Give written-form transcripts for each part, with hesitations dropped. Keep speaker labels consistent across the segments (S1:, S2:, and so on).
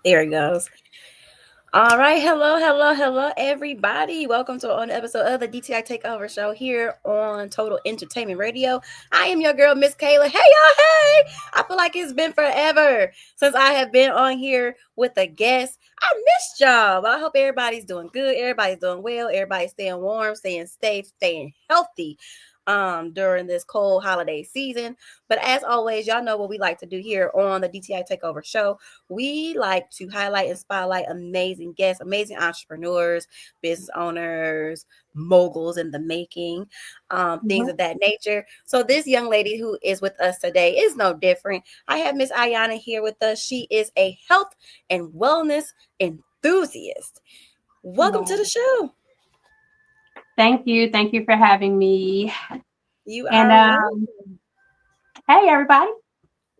S1: There it goes. All right, hello, everybody. Welcome to an episode of the DTI Takeover Show here on Total Entertainment Radio. I am your girl, Miss Kayla. Hey, y'all, hey! I feel like it's been forever since I have been on here with a guest. I missed y'all. But I hope everybody's doing good. Everybody's doing well. Everybody's staying warm, staying safe, staying healthy during this cold holiday season. But as always, y'all know what we like to do here on the DTI Takeover Show. We like to highlight and spotlight amazing guests, amazing entrepreneurs, business owners, moguls in the making, things of that nature. So this young lady who is with us today is no different. I have Miss Ayanna here with us. She is a health and wellness enthusiast. Welcome to the
S2: Right.
S1: show.
S2: Thank you. Thank you for having me.
S1: You
S2: And
S1: are welcome.
S2: hey, everybody.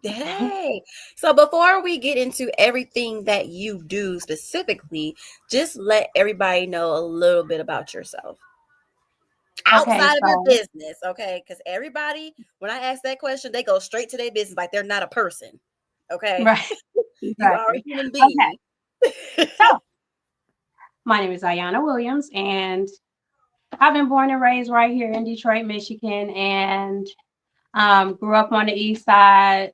S1: Hey, so before we get into everything that you do specifically, just let everybody know a little bit about yourself
S2: Okay,
S1: outside of your
S2: so
S1: business, okay? Because everybody, when I ask that question, they go straight to their business like they're not a person, okay?
S2: right,
S1: You are a
S2: exactly.
S1: human
S2: Okay,
S1: being.
S2: so my name is Ayanna Williams, and I've been born and raised right here in Detroit, Michigan, and grew up on the east side,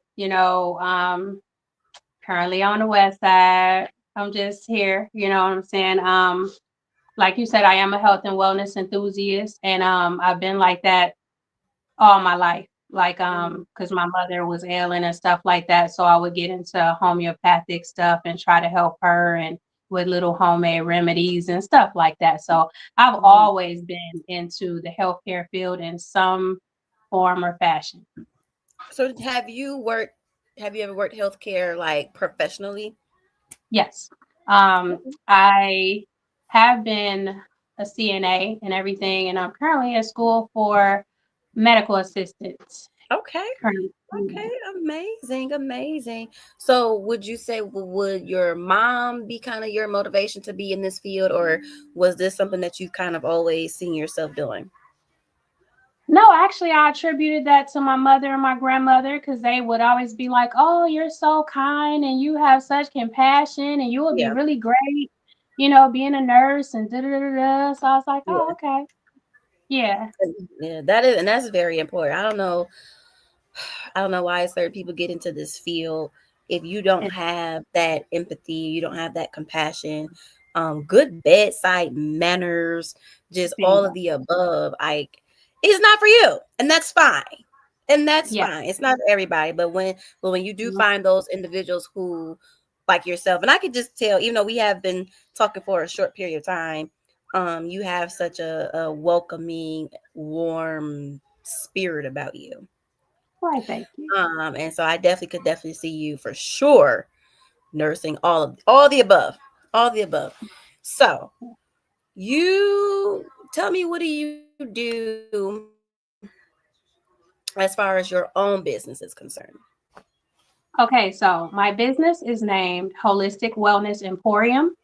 S2: currently on the west side. I'm just here, you know what I'm saying? Like you said, I am a health and wellness enthusiast, and I've been like that all my life. Like because my mother was ailing and stuff like that. So I would get into homeopathic stuff and try to help her and with little homemade remedies and stuff like that. So I've
S1: Mhm.
S2: always been into the healthcare field in some form or fashion.
S1: So have you ever worked healthcare like professionally?
S2: Yes. I have been a CNA and everything, and I'm currently in school for medical assistance.
S1: Okay.
S2: Currently.
S1: Okay, amazing, amazing. So, would you say would your mom be kind of your motivation to be in this field, or was this something that you kind of always seen yourself doing?
S2: No, actually, I attributed that to my mother and my grandmother because they would always be like, "Oh, you're so kind and you have such compassion and you would be
S1: Yeah,
S2: really great, being a nurse and da da da da." So I was like, "Oh,
S1: yeah,
S2: okay, yeah,
S1: yeah. That is, and that's very important. I don't know why certain people get into this field if you don't
S2: it's
S1: have that empathy, you don't have that compassion, good bedside manners, just all of
S2: bingo,
S1: the above. It's not for you, and that's fine. And that's
S2: yeah,
S1: fine. It's not for everybody, but when you do
S2: mhm,
S1: find those individuals who like yourself, and I can just tell, even though we have been talking for a short period of time, you have such a welcoming, warm spirit about you.
S2: why, thank you."
S1: And so I definitely see you for sure nursing all the above, all the above. So you tell me, what do you do as far as your own business is concerned?
S2: Okay, so my business is named Holistic Wellness Emporium,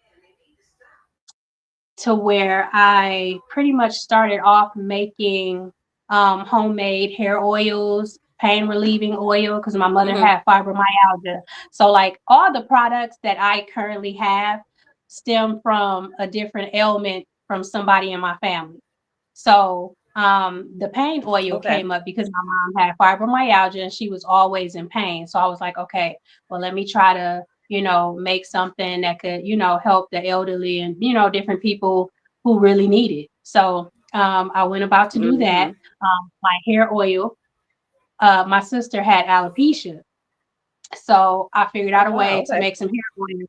S2: to where I pretty much started off making homemade hair oils, pain relieving oil, because my mother
S1: Hmm.
S2: had fibromyalgia. So, like, all the products that I currently have stem from a different ailment from somebody in my family. So, the pain oil
S1: Okay.
S2: came up because my mom had fibromyalgia and she was always in pain. So I was like, okay, well, let me try to, make something that could, help the elderly and, different people who really need it. So, I went about to do that.
S1: Hmm.
S2: My hair oil, my sister had alopecia. So I figured
S1: Oh
S2: out a
S1: wow.
S2: way to
S1: Okay.
S2: make some hair oil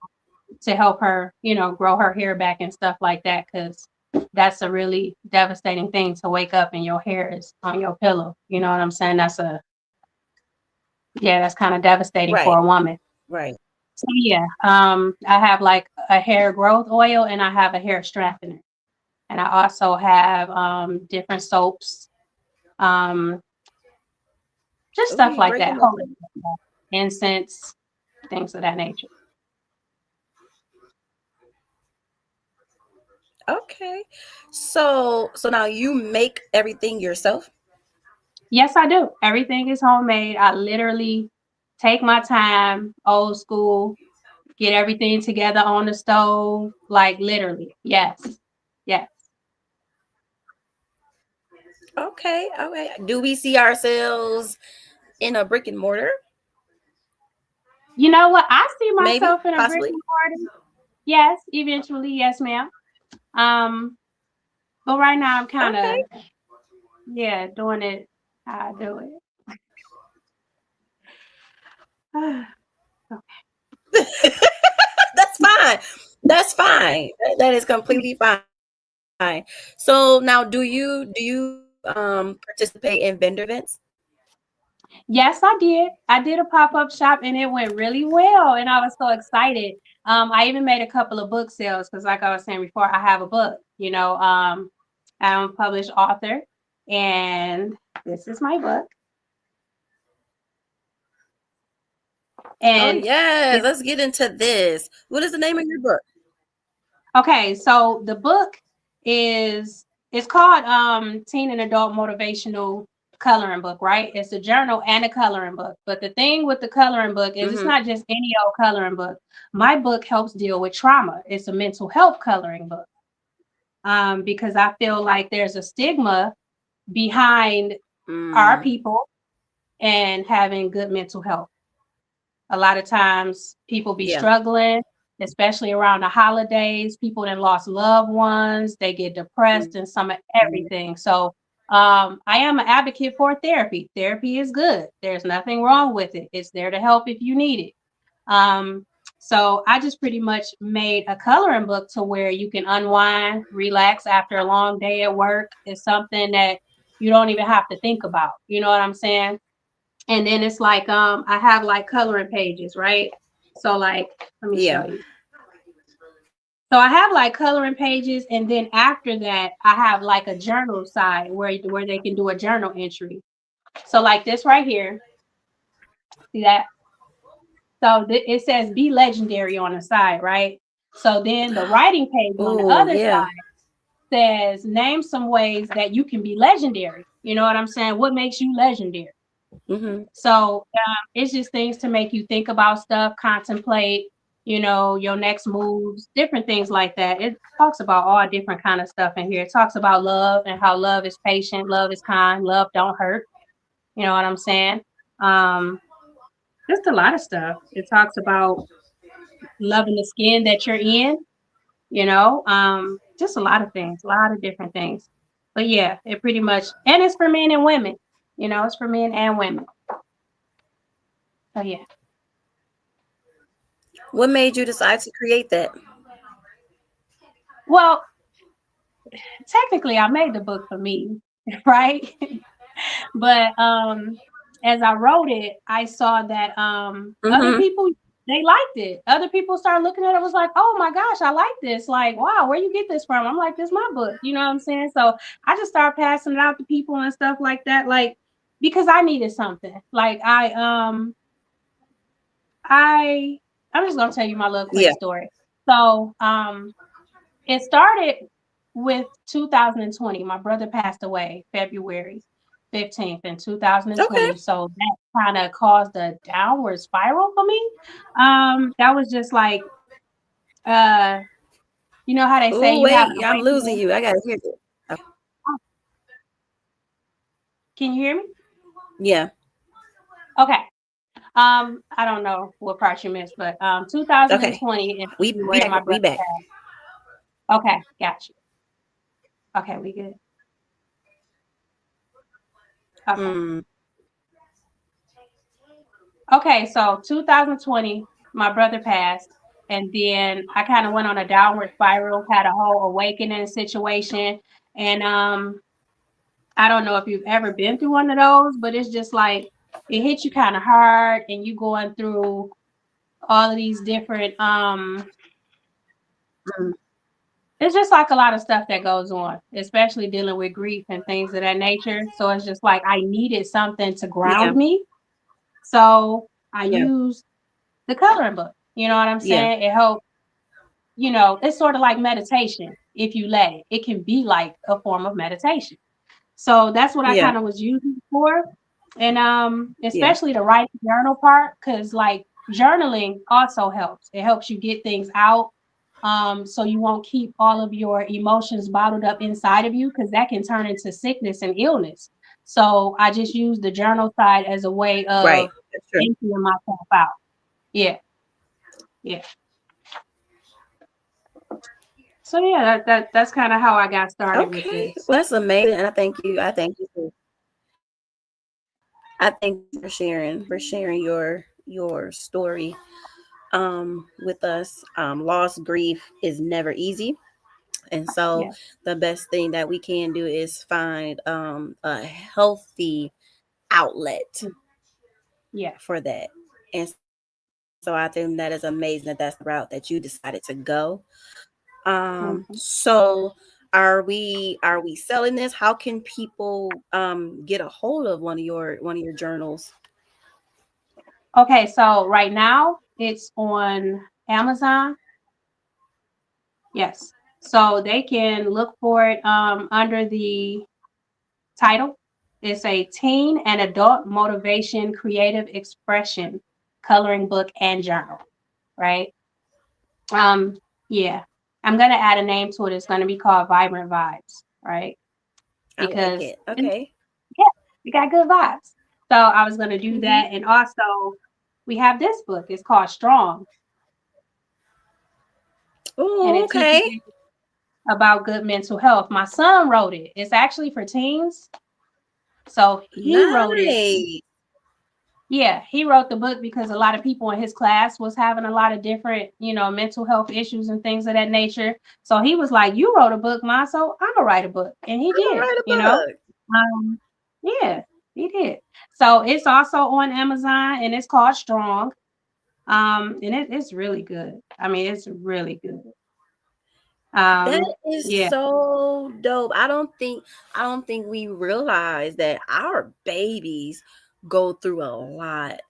S2: to help her, grow her hair back and stuff like that. Cause that's a really devastating thing to wake up and your hair is on your pillow. You know what I'm saying? Yeah, that's kind of devastating
S1: Right.
S2: for a woman.
S1: Right.
S2: So yeah, I have like a hair growth oil and I have a hair strengthener. And I also have different soaps, um, just
S1: Oh,
S2: stuff
S1: you
S2: like
S1: breaking
S2: that,
S1: up?
S2: holy incense, things of that nature.
S1: Okay. So now you make everything yourself?
S2: Yes, I do. Everything is homemade. I literally take my time, old school. get everything together on the stove, like literally. Yes. Yes.
S1: Okay, okay. Do we see ourselves in a brick and mortar?
S2: You know what? I see
S1: Maybe,
S2: myself in a brick
S1: possibly.
S2: and mortar. Yes, eventually, yes, ma'am. Um, but right now I'm kind
S1: Okay.
S2: of, yeah, doing it how I do it.
S1: That's fine. That's fine. That is completely fine. So now, do you participate in vendor events?
S2: Yes, I did. I did a pop-up shop and it went really well and I was so excited. I even made a couple of book sales because like I was saying before, I have a book, I'm a published author and this is my book.
S1: Oh
S2: And
S1: yes,
S2: it's
S1: let's get into this. What is the name of your book?
S2: okay, so the book is it's called Teen and Adult Motivational Coloring Book, right? It's a journal and a coloring book. But the thing with the coloring book is it's
S1: Mm-hmm.
S2: not just any old coloring book. My book helps deal with trauma. It's a mental health coloring book. Because I feel like there's a stigma behind our
S1: Mm,
S2: people and having good mental health. A lot of times people be
S1: yeah.
S2: struggling, especially around the holidays. People that lost loved ones, they get depressed and some of
S1: Mhm.
S2: everything. So I am an advocate for therapy. Therapy is good. There's nothing wrong with it. It's there to help if you need it. Um, so I just pretty much made a coloring book to where you can unwind, relax after a long day at work. It's something that you don't even have to think about. You know what I'm saying? And then it's like I have like coloring pages, right? So like let me
S1: Yeah.
S2: show you. So I have like coloring pages and then after that I have like a journal side where they can do a journal entry. So like this right here, see that? So it says be legendary on the side, right? So then the writing page on the
S1: Oh
S2: other
S1: yeah.
S2: side says name some ways that you can be legendary. You know what I'm saying? What makes you legendary?
S1: Mm-hmm.
S2: So it's just things to make you think about stuff, contemplate, your next moves, different things like that. It talks about all different kind of stuff in here. It talks about love and how love is patient, love is kind, love don't hurt. You know what I'm saying? Um, just a lot of stuff. It talks about loving the skin that you're in, just a lot of things, a lot of different things. But yeah, it pretty much, and it's for men and women. It's for men and women. So yeah.
S1: What made you decide to create that?
S2: Well, technically I made the book for me, right? But as I wrote it, I saw that other
S1: Mm-hmm.
S2: people they liked it. Other people started looking at it was like, "Oh my gosh, I like this." Like, "Wow, where you get this from?" I'm like, "This is my book." You know what I'm saying? So, I just started passing it out to people and stuff like that like because I needed something. Like I I'm just going to tell you my little quick
S1: Yeah.
S2: story. So, it started with 2020. My brother passed away February 15th in
S1: Okay.
S2: 2020. So that kind of caused a downward spiral for me. That was just like uh you know how they say
S1: Oh
S2: you have
S1: wait,
S2: an
S1: I'm losing
S2: awakening.
S1: you. I gotta hear this. Okay.
S2: Oh, can you hear me?
S1: Yeah.
S2: Okay. I don't know what part you missed, but
S1: Okay.
S2: 2020 in
S1: We
S2: February
S1: back.
S2: my
S1: We
S2: brother
S1: back.
S2: passed. Okay, got you. Okay, we good. Okay.
S1: Hmm.
S2: Okay, so 2020, my brother passed, and then I kind of went on a downward spiral, had a whole awakening situation, and I don't know if you've ever been through one of those, but it's just like it hit you kind of hard, and you going through all of these different
S1: Mm,
S2: it's just like a lot of stuff that goes on, especially dealing with grief and things of that nature. So it's just like I needed something to
S1: yeah.
S2: ground me. So I
S1: Yeah.
S2: used the coloring book. You know what I'm
S1: Yeah.
S2: saying? It helped. It's sort of like meditation if you let it. It can be like a form of meditation. So that's what I
S1: Yeah.
S2: kind of was using it for. And
S1: Yeah.
S2: especially the writing journal part, because like journaling also helps. It helps you get things out. So you won't keep all of your emotions bottled up inside of you because that can turn into sickness and illness. So I just use the journal side as a way
S1: Right.
S2: of
S1: That's true.
S2: emptying myself out. Yeah, yeah. So yeah, that's kind of how I got started with
S1: Okay.
S2: this.
S1: Well, that's amazing. And I thank you. I thank you for sharing your story with us. Loss, grief is never easy. And so
S2: Yeah,
S1: the best thing that we can do is find a healthy outlet
S2: mm, yeah.
S1: for that. And so I think that is amazing that that's the route that you decided to go.
S2: Mhm.
S1: So are we selling this? How can people get a hold of one of your journals?
S2: Okay, so right now it's on Amazon. Yes. So they can look for it under the title. It's a teen and adult motivation creative expression coloring book and journal, right? Um, yeah. I'm gonna add a name to it. It's gonna be called Vibrant Vibes, right?
S1: I like
S2: Because
S1: it. Okay.
S2: yeah, we got good vibes. So I was gonna do
S1: Hmm.
S2: that. And also we have this book. It's called Strong, and
S1: Oh,
S2: it teaches
S1: okay.
S2: you about good mental health. My son wrote it. It's actually for teens. So he wrote it.
S1: Nice.
S2: Yeah, he wrote the book because a lot of people in his class was having a lot of different, mental health issues and things of that nature. So he was like, "You wrote a book, Ma, so I'm gonna write a book," and he
S1: I'm gonna
S2: did.
S1: write a book.
S2: Um, yeah, he did. So it's also on Amazon and it's called Strong. And it's really good. I mean, it's really good.
S1: That
S2: Um,
S1: is
S2: yeah,
S1: so dope. I don't think we realize that our babies go through a lot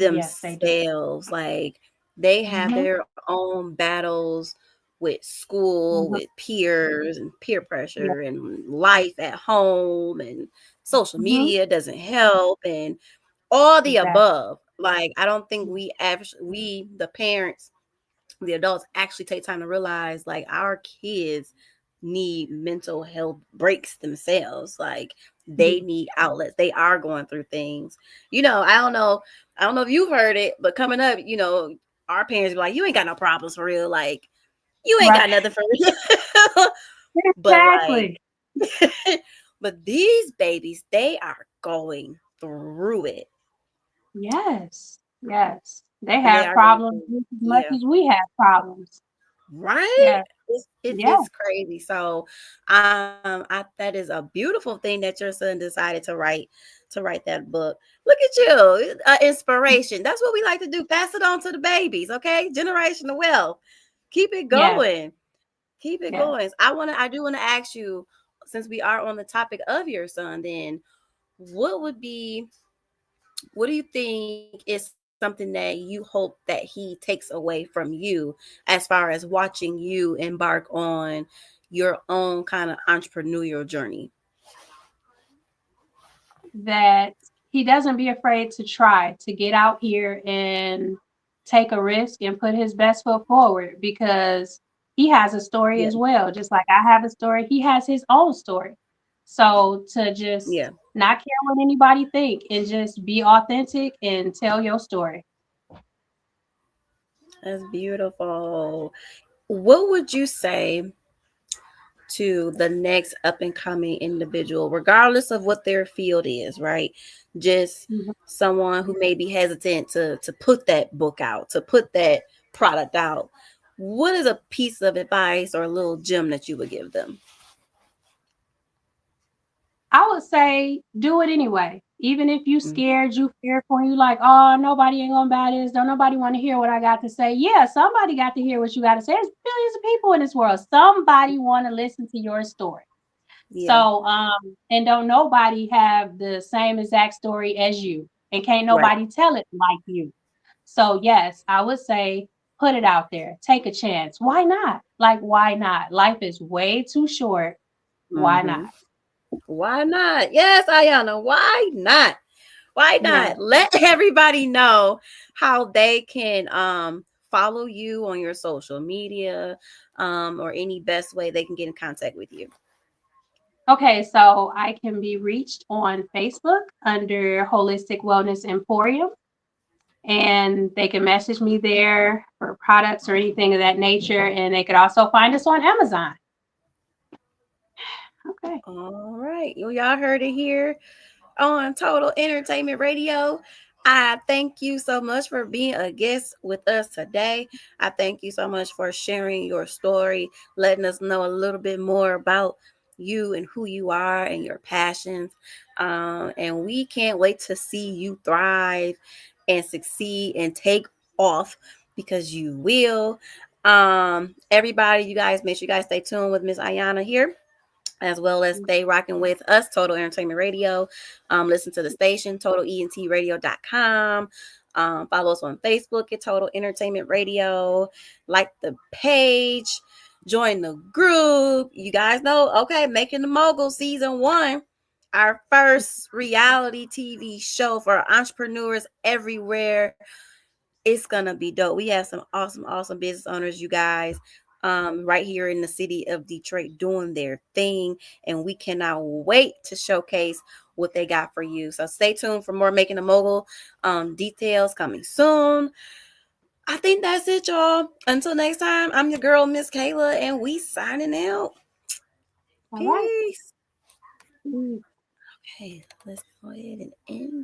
S2: yes, they do.
S1: themselves. Like they have
S2: Mm-hmm,
S1: their own battles with school,
S2: mm-hmm,
S1: with peers and peer
S2: yeah,
S1: pressure and life at home and social
S2: mm-hmm,
S1: media doesn't help and all the
S2: exactly.
S1: above. Like I don't think we the parents, the adults actually take time to realize like our kids need mental health breaks themselves. Like
S2: Yeah,
S1: they need outlets. They are going through things. I don't know if you've heard it, but coming up, our parents be like, you ain't got no problems for real. Like you ain't
S2: right.
S1: got nothing for real. But like
S2: Exactly.
S1: but these babies, they are going through it.
S2: Yes, yes. They
S1: They
S2: have
S1: are going
S2: problems
S1: through,
S2: just as much
S1: yeah.
S2: as we have problems.
S1: Right?
S2: Yeah, yeah,
S1: It's crazy. So, that is a beautiful thing that your son decided to write that book. Look at you, inspiration. That's what we like to do. Pass it on to the babies, okay? Generational wealth. Keep it
S2: yeah,
S1: going. Keep it
S2: yeah.
S1: going. I do want to ask you, since we are on the topic of your son, then what would be what do you think is something that you hope that he takes away from you as far as watching you embark on your own kind of entrepreneurial journey?
S2: That he doesn't be afraid to try to get out here and take a risk and put his best foot forward because he has a story
S1: Yeah.
S2: as well. Just like I have a story, he has his own story. So to just
S1: Yeah.
S2: not care what anybody think and just be authentic and tell your story.
S1: That's beautiful. What would you say to the next up and coming individual, regardless of what their field is, right? Just
S2: Mhm.
S1: someone who may be hesitant to put that book out, to put that product out. What is a piece of advice or a little gem that you would give them?
S2: I would say do it anyway. Even if you
S1: Mm,
S2: scared, you fearful, and you like, oh, nobody ain't gonna buy this. Don't nobody want to hear what I got to say. Yeah, somebody got to hear what you got to say. There's billions of people in this world. Somebody want to listen to your story.
S1: yeah,
S2: So, and don't nobody have the same exact story as you, and can't
S1: right.
S2: nobody tell it like you. So, yes, I would say put it out there. Take a chance. Why not? Like, why not? Life is way too short. Why not?
S1: Hmm. Why not? Yes, Ayana, why not? Why
S2: Yeah.
S1: not? Let everybody know how they can follow you on your social media, or any best way they can get in contact with you.
S2: Okay, so I can be reached on Facebook under Holistic Wellness Emporium, and they can message me there for products or anything of that nature. And they could also find us on Amazon. Okay.
S1: All right. Y'all heard it here on Total Entertainment Radio. I thank you so much for being a guest with us today. I thank you so much for sharing your story, letting us know a little bit more about you and who you are and your passions. And we can't wait to see you thrive and succeed and take off, because you will. Everybody, you guys, make sure you guys stay tuned with Miss Ayanna here, as well as stay rocking with us, Total Entertainment Radio. Listen to the station, totalentradio.com. Follow us on Facebook at Total Entertainment Radio. Like the page, join the group. You guys know, okay, Making the Mogul Season 1, our first reality TV show for entrepreneurs everywhere. It's gonna be dope. We have some awesome business owners, you guys, right here in the city of Detroit doing their thing, and we cannot wait to showcase what they got for you. So stay tuned for more Making a Mogul details coming soon. I think that's it, y'all. Until next time, I'm your girl, Miss Kayla, and we signing out.
S2: All right.
S1: Peace.
S2: Mm.
S1: Okay, let's go ahead and end